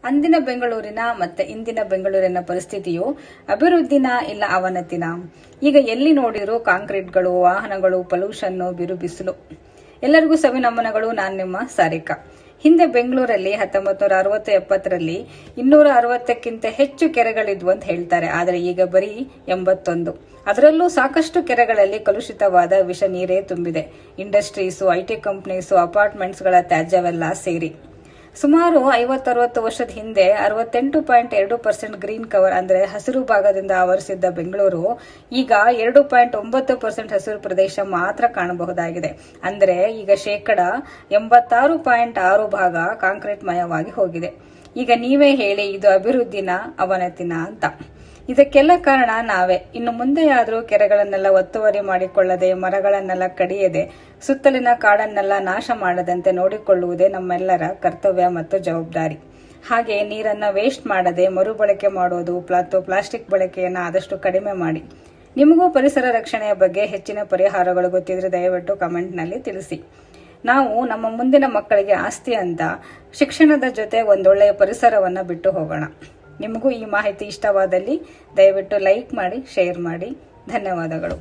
ಅಂದಿನ ಬೆಂಗಳೂರಿನ ಮತ್ತೆ ಇಂದಿನ ಬೆಂಗಳೂರಿನ ಪರಿಸ್ಥಿತಿಯು ಅಭಿವೃದ್ಧಿನ ಇಲ್ಲ ಅವನತಿನ. ಈಗ ಎಲ್ಲಿ ನೋಡಿದ್ರು ಕಾಂಕ್ರೀಟ್ಗಳು, ವಾಹನಗಳು, ಪೊಲ್ಯೂಷನ್, ಬಿರುಬಿಸಿಲು. ಎಲ್ಲರಿಗೂ ಸವಿನಮನಗಳು. ನಾನು ನಿಮ್ಮ ಸಾರಿಕಾ. ಹಿಂದೆ ಬೆಂಗಳೂರಲ್ಲಿ 1960-70ರಲ್ಲಿ 260ಕ್ಕಿಂತ ಹೆಚ್ಚು ಕೆರೆಗಳಿದ್ವು ಅಂತ ಹೇಳ್ತಾರೆ. ಆದರೆ ಈಗ ಬರೀ 81. ಅದರಲ್ಲೂ ಸಾಕಷ್ಟು ಕೆರೆಗಳಲ್ಲಿ ಕಲುಷಿತವಾದ ವಿಷ ನೀರೇ ತುಂಬಿದೆ. ಇಂಡಸ್ಟ್ರೀಸು, ಐಟಿ ಕಂಪನೀಸು, ಅಪಾರ್ಟ್ಮೆಂಟ್ಸ್ಗಳ ತ್ಯಾಜ್ಯವೆಲ್ಲ ಸೇರಿ. ಸುಮಾರು 50-60 ವರ್ಷದ ಹಿಂದೆ 68.2% ಗ್ರೀನ್ ಕವರ್ ಅಂದ್ರೆ ಹಸಿರು ಭಾಗದಿಂದ ಆವರಿಸಿದ್ದ ಬೆಂಗಳೂರು ಈಗ 2.9% ಹಸಿರು ಪ್ರದೇಶ ಮಾತ್ರ ಕಾಣಬಹುದಾಗಿದೆ. ಅಂದ್ರೆ ಈಗ 86.6% ಭಾಗ ಕಾಂಕ್ರೀಟ್ ಮಯವಾಗಿ ಹೋಗಿದೆ. ಈಗ ನೀವೇ ಹೇಳಿ, ಇದು ಅಭಿವೃದ್ಧಿನ ಅವನತಿನ ಅಂತ? ಇದಕ್ಕೆಲ್ಲ ಕಾರಣ ನಾವೇ. ಇನ್ನು ಮುಂದೆಯಾದರೂ ಕೆರೆಗಳನ್ನೆಲ್ಲ ಒತ್ತುವರಿ ಮಾಡಿಕೊಳ್ಳದೆ, ಮರಗಳನ್ನೆಲ್ಲ ಕಡಿಯದೆ, ಸುತ್ತಲಿನ ಕಾಡನ್ನೆಲ್ಲ ನಾಶ ಮಾಡದಂತೆ ನೋಡಿಕೊಳ್ಳುವುದೇ ನಮ್ಮೆಲ್ಲರ ಕರ್ತವ್ಯ ಮತ್ತು ಜವಾಬ್ದಾರಿ. ಹಾಗೆ ನೀರನ್ನ ವೇಸ್ಟ್ ಮಾಡದೆ ಮರುಬಳಕೆ ಮಾಡೋದು ಮತ್ತು ಪ್ಲಾಸ್ಟಿಕ್ ಬಳಕೆಯನ್ನ ಆದಷ್ಟು ಕಡಿಮೆ ಮಾಡಿ. ನಿಮಗೂ ಪರಿಸರ ರಕ್ಷಣೆಯ ಬಗ್ಗೆ ಹೆಚ್ಚಿನ ಪರಿಹಾರಗಳು ಗೊತ್ತಿದ್ರೆ ದಯವಿಟ್ಟು ಕಮೆಂಟ್ನಲ್ಲಿ ತಿಳಿಸಿ. ನಾವು ನಮ್ಮ ಮುಂದಿನ ಮಕ್ಕಳಿಗೆ ಆಸ್ತಿ ಅಂತ ಶಿಕ್ಷಣದ ಜೊತೆ ಒಂದೊಳ್ಳೆಯ ಪರಿಸರವನ್ನ ಬಿಟ್ಟು ಹೋಗೋಣ. ನಿಮಗೂ ಈ ಮಾಹಿತಿ ಇಷ್ಟವಾದಲ್ಲಿ ದಯವಿಟ್ಟು ಲೈಕ್ ಮಾಡಿ, ಶೇರ್ ಮಾಡಿ. ಧನ್ಯವಾದಗಳು.